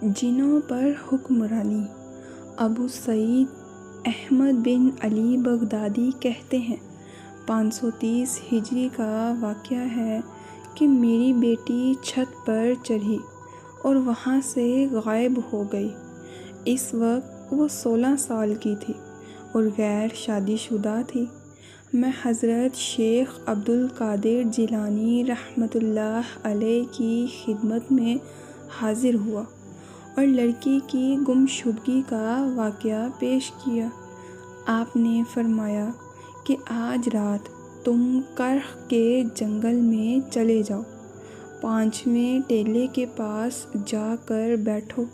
جنوں پر حکمرانی۔ ابو سعید احمد بن علی بغدادی کہتے ہیں 530 ہجری کا واقعہ ہے کہ میری بیٹی چھت پر چڑھی اور وہاں سے غائب ہو گئی۔ اس وقت وہ 16 سال کی تھی اور غیر شادی شدہ تھی۔ میں حضرت شیخ عبد القادر جیلانی رحمۃ اللہ علیہ کی خدمت میں حاضر ہوا اور لڑکی کی گمشدگی کا واقعہ پیش کیا۔ آپ نے فرمایا کہ آج رات تم کرخ کے جنگل میں چلے جاؤ، 5ویں ٹیلے کے پاس جا کر بیٹھو،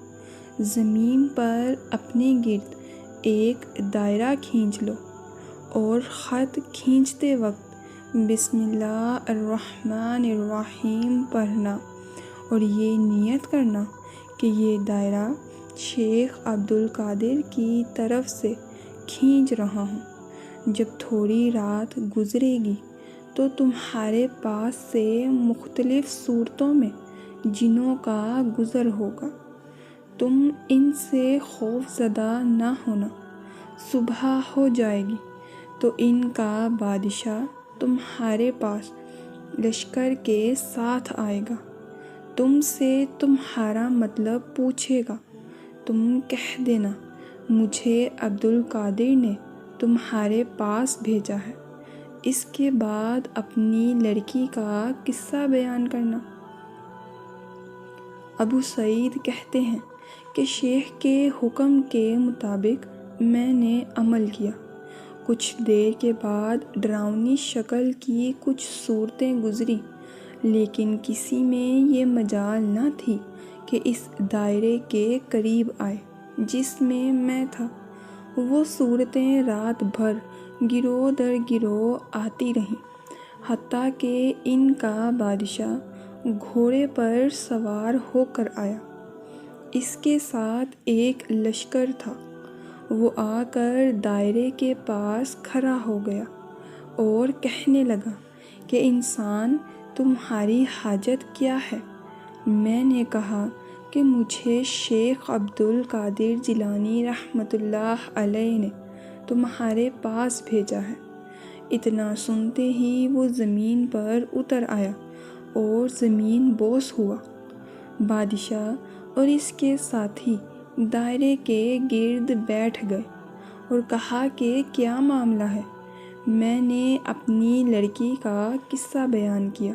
زمین پر اپنے گرد ایک دائرہ کھینچ لو اور خط کھینچتے وقت بسم اللہ الرحمن الرحیم پڑھنا اور یہ نیت کرنا کہ یہ دائرہ شیخ عبد القادر کی طرف سے کھینچ رہا ہوں۔ جب تھوڑی رات گزرے گی تو تمہارے پاس سے مختلف صورتوں میں جنوں کا گزر ہوگا، تم ان سے خوف زدہ نہ ہونا۔ صبح ہو جائے گی تو ان کا بادشاہ تمہارے پاس لشکر کے ساتھ آئے گا، تم سے تمہارا مطلب پوچھے گا، تم کہہ دینا مجھے عبد القادر نے تمہارے پاس بھیجا ہے۔ اس کے بعد اپنی لڑکی کا قصہ بیان کرنا۔ ابو سعید کہتے ہیں کہ شیخ کے حکم کے مطابق میں نے عمل کیا۔ کچھ دیر کے بعد ڈراؤنی شکل کی کچھ صورتیں گزری، لیکن کسی میں یہ مجال نہ تھی کہ اس دائرے کے قریب آئے جس میں میں تھا۔ وہ صورتیں رات بھر گروہ در گروہ آتی رہیں، حتیٰ کہ ان کا بادشاہ گھوڑے پر سوار ہو کر آیا۔ اس کے ساتھ ایک لشکر تھا۔ وہ آ کر دائرے کے پاس کھڑا ہو گیا اور کہنے لگا کہ انسان تمہاری حاجت کیا ہے؟ میں نے کہا کہ مجھے شیخ عبد القادر جیلانی رحمۃ اللہ علیہ نے تمہارے پاس بھیجا ہے۔ اتنا سنتے ہی وہ زمین پر اتر آیا اور زمین بوس ہوا۔ بادشاہ اور اس کے ساتھی دائرے کے گرد بیٹھ گئے اور کہا کہ کیا معاملہ ہے؟ میں نے اپنی لڑکی کا قصہ بیان کیا۔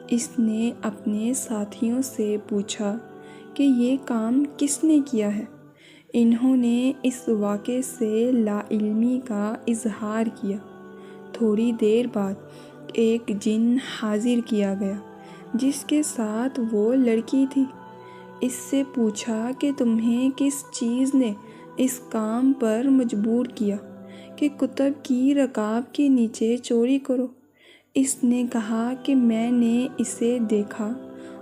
اس نے اپنے ساتھیوں سے پوچھا کہ یہ کام کس نے کیا ہے؟ انہوں نے اس واقعے سے لا علمی کا اظہار کیا۔ تھوڑی دیر بعد ایک جن حاضر کیا گیا جس کے ساتھ وہ لڑکی تھی۔ اس سے پوچھا کہ تمہیں کس چیز نے اس کام پر مجبور کیا کہ کتب کی رکاب کے نیچے چوری کرو؟ اس نے کہا کہ میں نے اسے دیکھا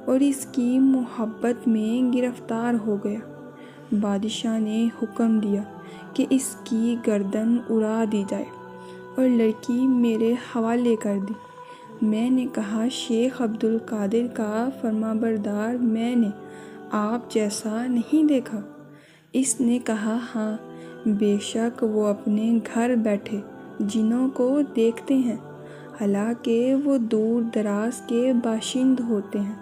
اور اس کی محبت میں گرفتار ہو گیا۔ بادشاہ نے حکم دیا کہ اس کی گردن اڑا دی جائے اور لڑکی میرے حوالے کر دی۔ میں نے کہا شیخ عبد القادر کا فرمانبردار میں نے آپ جیسا نہیں دیکھا۔ اس نے کہا ہاں، بے شک وہ اپنے گھر بیٹھے جنوں کو دیکھتے ہیں، حالانکہ وہ دور دراز کے باشند ہوتے ہیں۔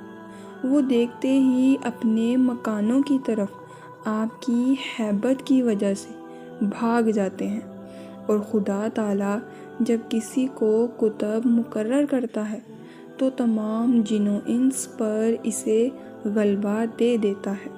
وہ دیکھتے ہی اپنے مکانوں کی طرف آپ کی ہیبت کی وجہ سے بھاگ جاتے ہیں، اور خدا تعالیٰ جب کسی کو کتب مقرر کرتا ہے تو تمام جن و انس پر اسے غلبہ دے دیتا ہے۔